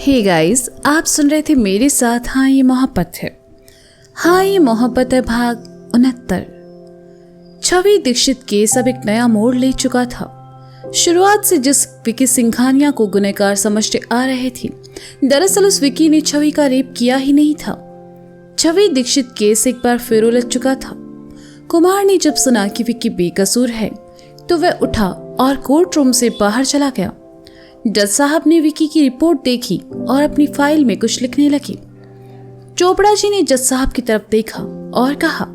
Hey guys, आप सुन रहे थे मेरे साथ हाँ ये मोहब्बत है। हाँ ये मोहब्बत है भाग 69। छवि दीक्षित केस अब एक नया मोड़ ले चुका था। शुरुआत से जिस विकी सिंघानिया को गुनहगार समझते आ रहे थे, दरअसल उस विकी ने छवि का रेप किया ही नहीं था। छवि दीक्षित केस एक बार फिर उलझ चुका था। कुमार ने जब सुना कि विकी बेकसूर है तो वह उठा और कोर्ट रूम से बाहर चला गया। जज साहब ने विकी की रिपोर्ट देखी और अपनी फाइल में कुछ लिखने लगे। चोपड़ा जी ने जज साहब की तरफ देखा और कहा,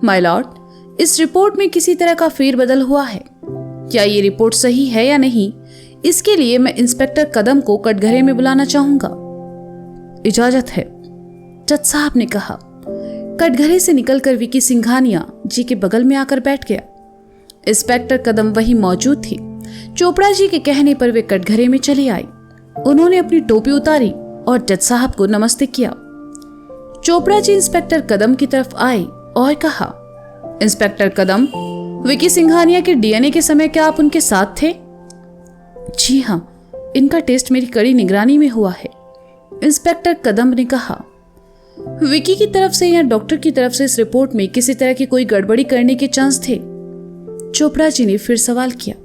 माय लॉर्ड, इस रिपोर्ट में किसी तरह का फेरबदल हुआ है। क्या ये रिपोर्ट सही है या नहीं, इसके लिए मैं इंस्पेक्टर कदम को कटघरे में बुलाना चाहूंगा। इजाजत है, जज साहब ने कहा। कटघरे से निकलकर विकी सिंघानिया जी के बगल में आकर बैठ गया। इंस्पेक्टर कदम वहीं मौजूद थी। चोपड़ा जी के कहने पर वे कटघरे में चले आए। उन्होंने अपनी टोपी उतारी और जज साहब को नमस्ते किया। चोपड़ा जी इंस्पेक्टर कदम की तरफ आए और कहा, इंस्पेक्टर कदम, विकी सिंघानिया के डीएनए के समय क्या आप उनके साथ थे? जी हाँ, इनका टेस्ट मेरी कड़ी निगरानी में हुआ है, इंस्पेक्टर कदम ने कहा। विकी की तरफ से या डॉक्टर की तरफ से इस रिपोर्ट में किसी तरह की कोई गड़बड़ी करने के चांस थे? चोपड़ा जी ने फिर सवाल किया।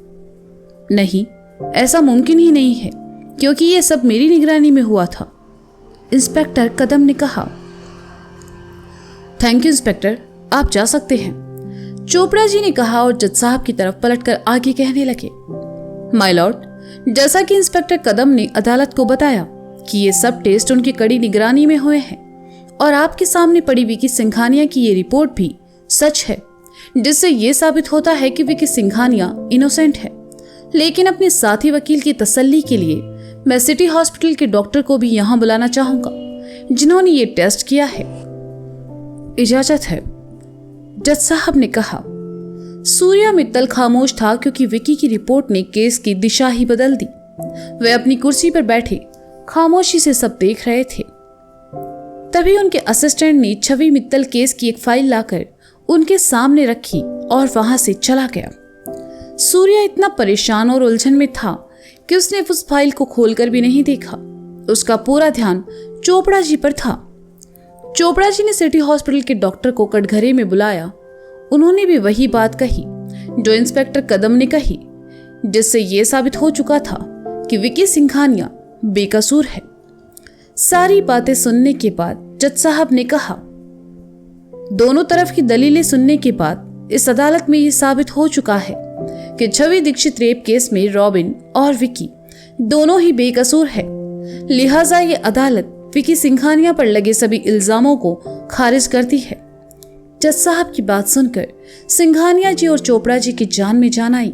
नहीं, ऐसा मुमकिन ही नहीं है, क्योंकि यह सब मेरी निगरानी में हुआ था, इंस्पेक्टर कदम ने कहा। थैंक यू इंस्पेक्टर, आप जा सकते हैं, चोपड़ा जी ने कहा और जज साहब की तरफ पलटकर आगे कहने लगे। माय लॉर्ड, जैसा कि इंस्पेक्टर कदम ने अदालत को बताया कि ये सब टेस्ट उनकी कड़ी निगरानी में हुए हैं और आपके सामने पड़ी विकी सिंघानिया की ये रिपोर्ट भी सच है, जिससे ये साबित होता है कि विकी सिंघानिया इनोसेंट है। लेकिन अपने साथी वकील की तसल्ली के लिए मैं सिटी हॉस्पिटल के डॉक्टर को भी यहां बुलाना चाहूंगा, जिन्होंने ये टेस्ट किया है। इजाजत है, जज साहब ने कहा। सूर्या मित्तल खामोश था, क्योंकि विकी की रिपोर्ट ने केस की दिशा ही बदल दी। वे अपनी कुर्सी पर बैठे खामोशी से सब देख रहे थे। तभी उनके असिस्टेंट ने छवि मित्तल केस की एक फाइल लाकर उनके सामने रखी और वहां से चला गया। सूर्या इतना परेशान और उलझन में था कि उसने उस फाइल को खोलकर भी नहीं देखा। उसका पूरा ध्यान चोपड़ा जी पर था। चोपड़ा जी ने सिटी हॉस्पिटल के डॉक्टर को कटघरे में बुलाया। उन्होंने भी वही बात कही जो इंस्पेक्टर कदम ने कही, जिससे यह साबित हो चुका था कि विकी सिंघानिया बेकसूर है। सारी बातें सुनने के बाद जज साहब ने कहा, दोनों तरफ की दलीलें सुनने के बाद इस अदालत में यह साबित हो चुका है कि छवि दीक्षित रेप केस में रॉबिन और विकी दोनों ही बेकसूर है। लिहाजा ये अदालत विकी सिंघानिया पर लगे सभी इल्जामों को खारिज करती है। जज साहब की बात सुनकर सिंघानिया जी और चोपड़ा जी की जान में जान आई।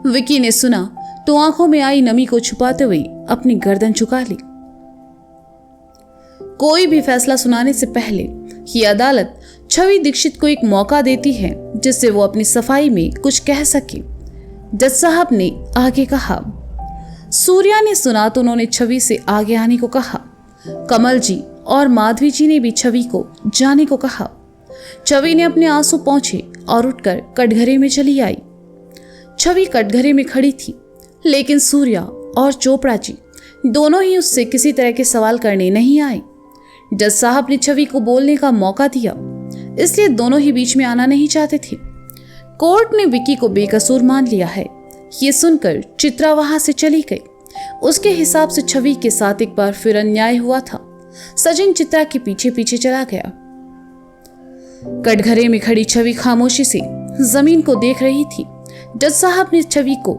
विकी ने सुना तो आंखों में आई नमी को छुपाते हुए अपनी गर्दन झुका ली। कोई भी फैसला सुनाने से पहले ये अदालत छवि दीक्षित को एक मौका देती है, जिससे वो अपनी सफाई में कुछ कह सके। जज साहब ने आगे कहा। सूर्या ने सुना तो उन्होंने छवि से आगे आने को कहा। कमल जी और माधवी जी ने भी छवि को जाने को कहा। छवि ने अपने आंसू पोंछे और उठकर कटघरे में चली आई। छवि कटघरे में खड़ी थी, लेकिन सूर्या और चोपड़ा जी दोनों ही उससे किसी तरह के सवाल करने नहीं आए। जज साहब ने छवि को बोलने का मौका दिया, इसलिए दोनों ही बीच में आना नहीं चाहते थे। कोर्ट ने विकी को बेकसूर मान लिया है। ये सुनकर चित्रा वहां से चली गई। उसके हिसाब से छवि के साथ एक बार फिर अन्याय हुआ था। सचिन चित्रा के पीछे पीछे चला गया। कटघरे में खड़ी छवि खामोशी से जमीन को देख रही थी। जज साहब ने छवि को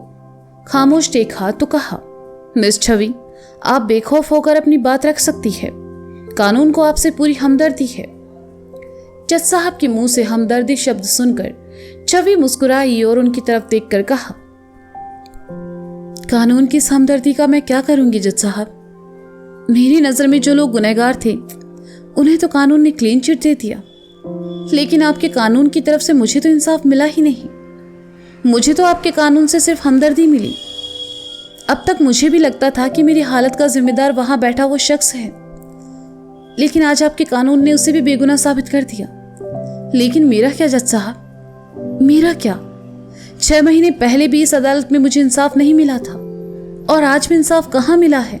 खामोश देखा तो कहा, मिस छवि, आप बेखौफ होकर अपनी बात रख सकती है। कानून को आपसे पूरी हमदर्दी है। जज साहब के मुंह से हमदर्दी शब्द सुनकर छवि मुस्कुराई और उनकी तरफ देखकर कहा, कानून की इस हमदर्दी का मैं क्या करूंगी जज साहब? मेरी नजर में जो लोग गुनहगार थे उन्हें तो कानून ने क्लीन चिट दे दिया, लेकिन आपके कानून की तरफ से मुझे तो इंसाफ मिला ही नहीं। मुझे तो आपके कानून से सिर्फ हमदर्दी मिली। अब तक मुझे भी लगता था कि मेरी हालत का जिम्मेदार वहां बैठा वो शख्स है, लेकिन आज आपके कानून ने उसे भी बेगुनाह साबित कर दिया। लेकिन मेरा क्या जज साहब, मेरा क्या? 6 महीने पहले भी इस अदालत में मुझे इंसाफ नहीं मिला था और आज भी इंसाफ कहाँ मिला है?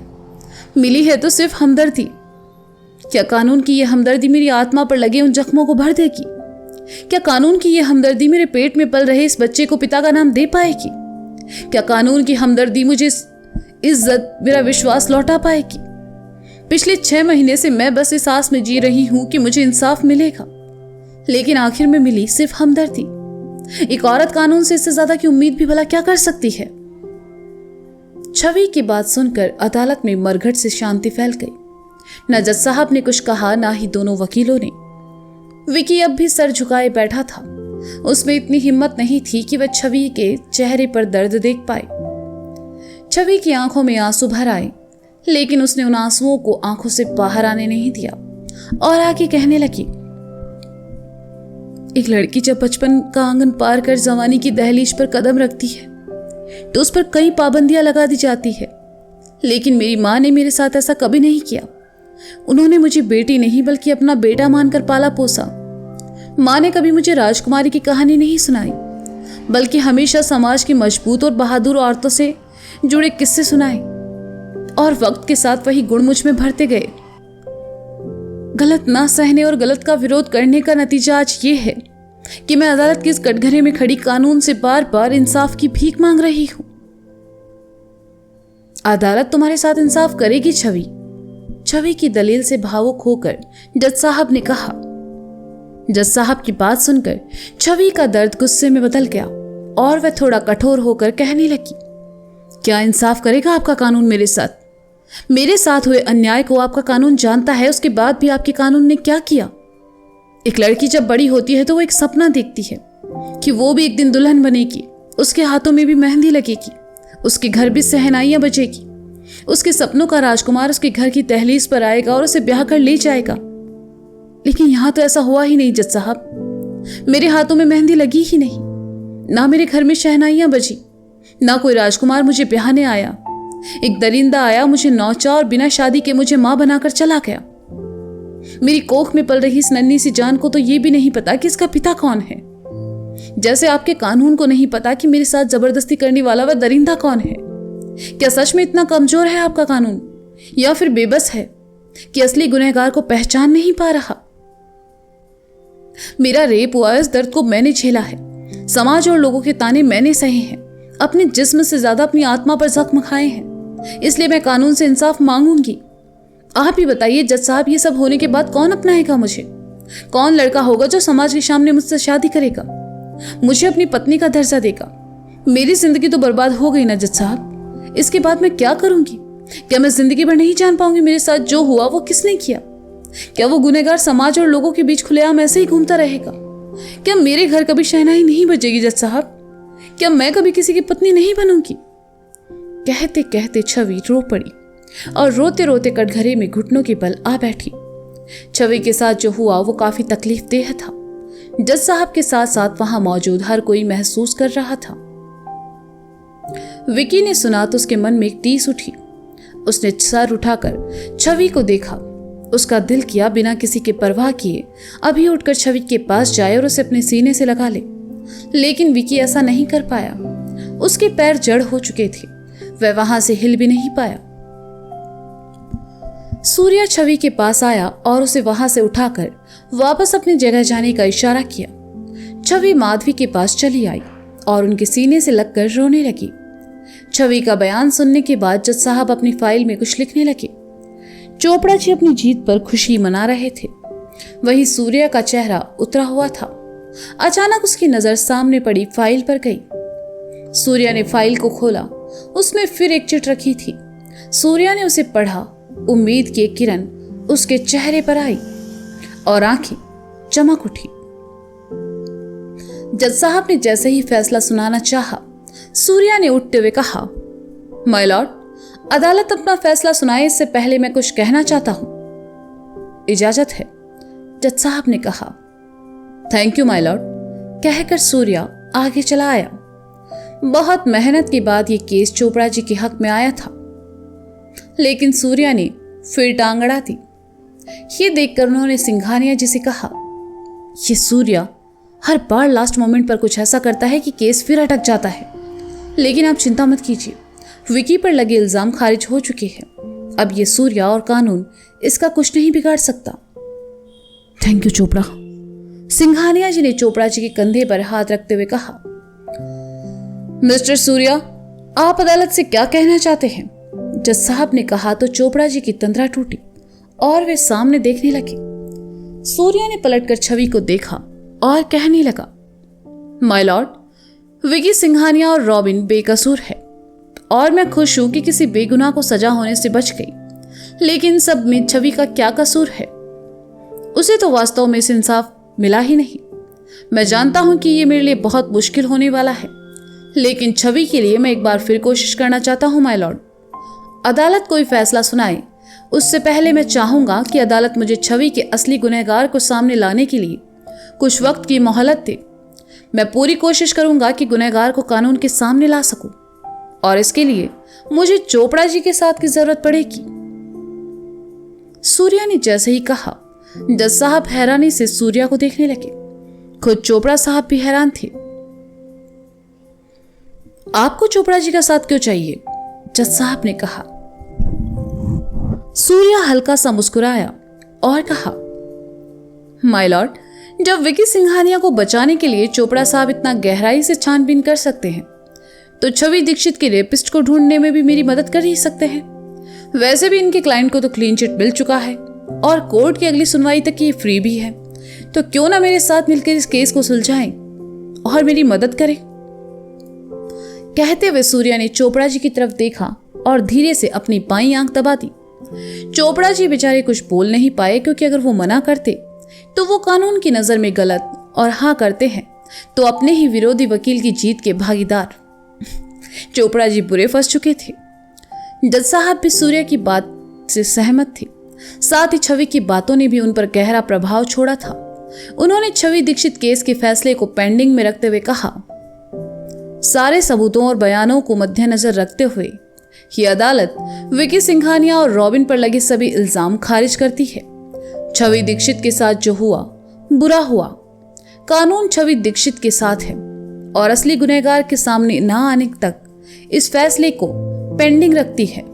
मिली है तो सिर्फ हमदर्दी। क्या कानून की यह हमदर्दी मेरी आत्मा पर लगे उन जख्मों को भर देगी? क्या कानून की यह हमदर्दी मेरे पेट में पल रहे इस बच्चे को पिता का नाम दे पाएगी? क्या कानून की हमदर्दी मुझे इज्जत, मेरा विश्वास लौटा पाएगी? पिछले 6 महीने से मैं बस इस आस में जी रही हूं कि मुझे इंसाफ मिलेगा, लेकिन आखिर में मिली सिर्फ हमदर्दी। एक औरत कानून से इससे ज्यादा की उम्मीद भी भला क्या कर सकती है? छवि की बात सुनकर अदालत में मरघट से शांति फैल गई। न जज साहब ने कुछ कहा, ना ही दोनों वकीलों ने। विकी अब भी सर झुकाए बैठा था। उसमें इतनी हिम्मत नहीं थी कि वह छवि के चेहरे पर दर्द देख पाए। छवि की आंखों में आंसू भर आए, लेकिन उसने उन आंसुओं को आंखों से बाहर आने नहीं दिया और आगे कहने लगी, एक लड़की जब बचपन का आंगन पार कर जवानी की दहलीज पर कदम रखती है तो उस पर कई पाबंदियां लगा दी जाती है, लेकिन मेरी माँ ने मेरे साथ ऐसा कभी नहीं किया। उन्होंने मुझे बेटी नहीं बल्कि अपना बेटा मानकर पाला पोसा। माँ ने कभी मुझे राजकुमारी की कहानी नहीं सुनाई, बल्कि हमेशा समाज की मजबूत और बहादुर औरतों से जुड़े किस्से सुनाए, और वक्त के साथ वही गुण मुझ में भरते गए। गलत ना सहने और गलत का विरोध करने का नतीजा आज ये है कि मैं अदालत के इस कटघरे में खड़ी कानून से बार बार इंसाफ की भीख मांग रही हूं। अदालत तुम्हारे साथ इंसाफ करेगी छवि। छवि की दलील से भावुक होकर जज साहब ने कहा। जज साहब की बात सुनकर छवि का दर्द गुस्से में बदल गया और वह थोड़ा कठोर होकर कहने लगी, क्या इंसाफ करेगा आपका कानून मेरे साथ? मेरे साथ हुए अन्याय को आपका कानून जानता है, उसके बाद भी आपके कानून ने क्या किया? एक लड़की जब बड़ी होती है तो वो एक सपना देखती है कि वो भी एक दिन दुल्हन बनेगी, उसके हाथों में भी मेहंदी लगेगी, उसके घर भी शहनाइयां बजेगी, उसके सपनों का राजकुमार उसके घर की दहलीज पर आएगा और उसे ब्याह कर ले जाएगा। लेकिन यहां तो ऐसा हुआ ही नहीं जज साहब। मेरे हाथों में मेहंदी लगी ही नहीं, ना मेरे घर में शहनाइयां बजी, ना कोई राजकुमार मुझे ब्याहने आया। एक दरिंदा आया, मुझे नौचा और बिना शादी के मुझे मां बनाकर चला गया। मेरी कोख में पल रही इस नन्ही सी जान को तो ये भी नहीं पता कि इसका पिता कौन है। जैसे आपके कानून को नहीं पता कि मेरे साथ जबरदस्ती करने वाला वह दरिंदा कौन है। क्या सच में इतना कमजोर है आपका कानून, या फिर बेबस है कि असली गुनहगार को पहचान नहीं पा रहा? मेरा रेप हुआ, इस दर्द को मैंने झेला है। समाज और लोगों के ताने मैंने सहे हैं। अपने जिस्म से ज्यादा अपनी आत्मा पर जख्म खाए हैं, इसलिए मैं कानून से इंसाफ मांगूंगी। आप ही बताइए जज साहब, ये सब होने के बाद कौन अपनाएगा मुझे? कौन लड़का होगा जो समाज के सामने मुझसे शादी करेगा, मुझे अपनी पत्नी का दर्जा देगा? मेरी जिंदगी तो बर्बाद हो गई ना जज साहब। इसके बाद मैं क्या करूंगी? क्या मैं जिंदगी भर नहीं जान पाऊंगी मेरे साथ जो हुआ वो किसने किया? क्या वो गुनहगार समाज और लोगों के बीच खुलेआम ऐसे ही घूमता रहेगा? क्या मेरे घर कभी शहनाई नहीं बजेगी जज साहब? क्या मैं कभी किसी की पत्नी नहीं बनूंगी? कहते कहते छवि रो पड़ी और रोते रोते कटघरे में घुटनों के बल आ बैठी। छवि के साथ जो हुआ वो काफी तकलीफदेह था। जज साहब के साथ साथ वहां मौजूद हर कोई महसूस कर रहा था। विकी ने सुना तो उसके मन में एक टीस उठी। उसने सर उठाकर छवि को देखा। उसका दिल किया बिना किसी के परवाह किए अभी उठकर छवि के पास जाए और उसे अपने सीने से लगा ले, लेकिन विकी ऐसा नहीं कर पाया। उसके पैर जड़ हो चुके थे, वह वहां से हिल भी नहीं पाया। सूर्या छवि के पास आया और उसे वहां से उठाकर वापस अपनी जगह जाने का इशारा किया। छवि माधवी के पास चली आई और उनके सीने से लगकर रोने लगी। छवि का बयान सुनने के बाद जज साहब अपनी फाइल में कुछ लिखने लगे। चोपड़ा जी अपनी जीत पर खुशी मना रहे थे। वहीं सूर्या का चेहरा उतरा हुआ था। अचानक उसकी नजर सामने पड़ी फाइल पर गई। सूर्या ने फाइल को खोला। उसमें फिर एक चिट रखी थी। सूर्या ने उसे पढ़ा। उम्मीद की एक किरण उसके चेहरे पर आई और आंखें चमक उठी। जज साहब ने जैसे ही फैसला सुनाना चाहा, सूर्या ने उठते हुए कहा, माय लॉर्ड, अदालत अपना फैसला सुनाए इससे पहले मैं कुछ कहना चाहता हूं। इजाजत है, जज साहब ने कहा। थैंक यू माय लॉर्ड, कहकर सूर्या आगे चला आया। बहुत मेहनत के बाद ये केस चोपड़ा जी के हक में आया था, लेकिन सूर्या ने फिर टांग अड़ा दी। ये देखकर उन्होंने सिंघानिया जी से कहा, ये सूर्या हर बार लास्ट मोमेंट पर कुछ ऐसा करता है कि केस फिर अटक जाता है। लेकिन आप चिंता मत कीजिए, विकी पर लगे इल्जाम खारिज हो चुके हैं। अब ये सूर्या और कानून इसका कुछ नहीं बिगाड़ सकता। Thank you Chopra. सिंघानिया जी ने चोपड़ा जी के कंधे पर हाथ रखते हुए कहा। मिस्टर सूर्या, आप अदालत से क्या कहना चाहते हैं? जज साहब ने कहा तो चोपड़ा जी की तंद्रा टूटी और वे सामने देखने लगे। सूर्या ने पलटकर छवि को देखा और कहने लगा, माय लॉर्ड, विकी सिंघानिया और रॉबिन बेकसूर है और मैं खुश हूं कि किसी बेगुनाह को सजा होने से बच गई। लेकिन सब में छवि का क्या कसूर है? उसे तो वास्तव में इंसाफ मिला ही नहीं। मैं जानता हूं कि ये मेरे लिए बहुत मुश्किल होने वाला है, लेकिन छवि के लिए मैं एक बार फिर कोशिश करना चाहता हूं माय लॉर्ड। अदालत कोई फैसला सुनाए उससे पहले मैं चाहूंगा कि अदालत मुझे छवि के असली गुनहगार को सामने लाने के लिए कुछ वक्त की मोहलत दे। मैं पूरी कोशिश करूंगा कि गुनहगार को कानून के सामने ला सकूं और इसके लिए मुझे चोपड़ा जी के साथ की जरूरत पड़ेगी। सूर्या ने जैसे ही कहा, जज साहब हैरानी से सूर्या को देखने लगे। खुद चोपड़ा साहब भी हैरान थे। आपको चोपड़ा जी का साथ क्यों चाहिए? जज साहब ने कहा। सूर्या हल्का सा मुस्कुराया और कहा, माय लॉर्ड, जब विकी सिंघानिया को बचाने के लिए चोपड़ा साहब इतना गहराई से छानबीन कर सकते हैं तो छवि दीक्षित के रेपिस्ट को ढूंढने में भी मेरी मदद कर ही सकते हैं। वैसे भी इनके क्लाइंट को तो क्लीन चिट मिल चुका है और कोर्ट की अगली सुनवाई तक ये फ्री भी है, तो क्यों ना मेरे साथ मिलकर इस केस को सुलझाएं और मेरी मदद करें। कहते हुए सूर्या ने चोपड़ा जी की तरफ देखा और धीरे से अपनी बाईं आंख दबा दी। चोपड़ा जी बेचारे कुछ बोल नहीं पाए, क्योंकि अगर वो मना करते तो वो कानून की नजर में गलत और हाँ करते हैं तो अपने ही विरोधी वकील की जीत के भागीदार। चोपड़ा जी बुरे फंस चुके थे। जज साहब भी सूर्या की बात से सहमत थे, साथ ही छवि की बातों ने भी उन पर गहरा प्रभाव छोड़ा था। उन्होंने छवि दीक्षित केस के फैसले को पेंडिंग में रखते हुए कहा, सारे सबूतों और बयानों को मद्देनजर रखते हुए ये अदालत विकी सिंघानिया और रॉबिन पर लगे सभी इल्जाम खारिज करती है। छवि दीक्षित के साथ जो हुआ बुरा हुआ। कानून छवि दीक्षित के साथ है और असली गुनहगार के सामने न आने तक इस फैसले को पेंडिंग रखती है।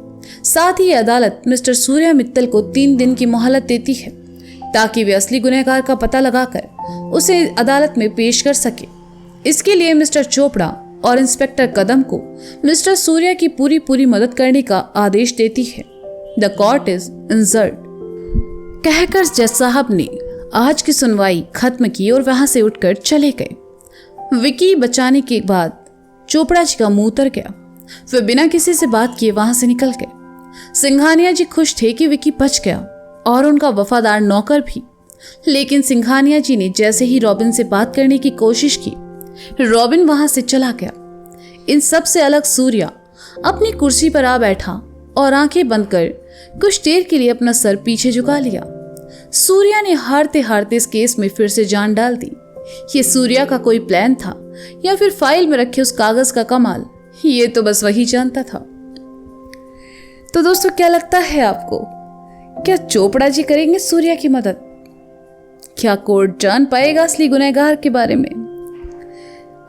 साथ ही अदालत मिस्टर सूर्या मित्तल को 3 दिन की मोहलत देती है ताकि वे असली गुनहगार का पता लगाकर उसे अदालत में पेश कर सके। इसके लिए मिस्टर चोपड़ा और इंस्पेक्टर कदम को मिस्टर सूर्या की पूरी मदद करने का आदेश देती है। The court is injured. कहकर जज साहब ने आज की सुनवाई खत्म की और वहां से उठकर चले गए। विकी बचाने के बाद चोपड़ा जी का मुंह उतर गया। वे बिना किसी से बात किए वहां से निकल गए। सिंघानिया जी खुश थे कि विकी बच गया और उनका वफादार नौकर भी। लेकिन सिंघानिया जी ने जैसे ही रॉबिन से बात करने की कोशिश की, रॉबिन वहां से चला गया। इन सब से अलग सूर्या अपनी कुर्सी पर आ बैठा और आंखें बंद कर कुछ देर के लिए अपना सर पीछे झुका लिया। सूर्या ने हारते हारते इस केस में फिर से जान डाल दी। ये सूर्या का कोई प्लान था या फिर फाइल में रखे उस कागज का कमाल, ये तो बस वही जानता था। तो दोस्तों, क्या लगता है आपको? क्या चोपड़ा जी करेंगे सूर्या की मदद? क्या कोर्ट जान पाएगा असली गुनहगार के बारे में?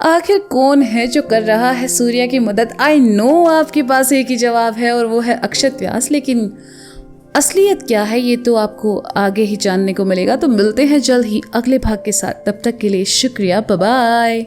आखिर कौन है जो कर रहा है सूर्या की मदद? आई नो आपके पास एक ही जवाब है और वो है अक्षत व्यास, लेकिन असलियत क्या है ये तो आपको आगे ही जानने को मिलेगा। तो मिलते हैं जल्द ही अगले भाग के साथ। तब तक के लिए शुक्रिया, बाय बाय।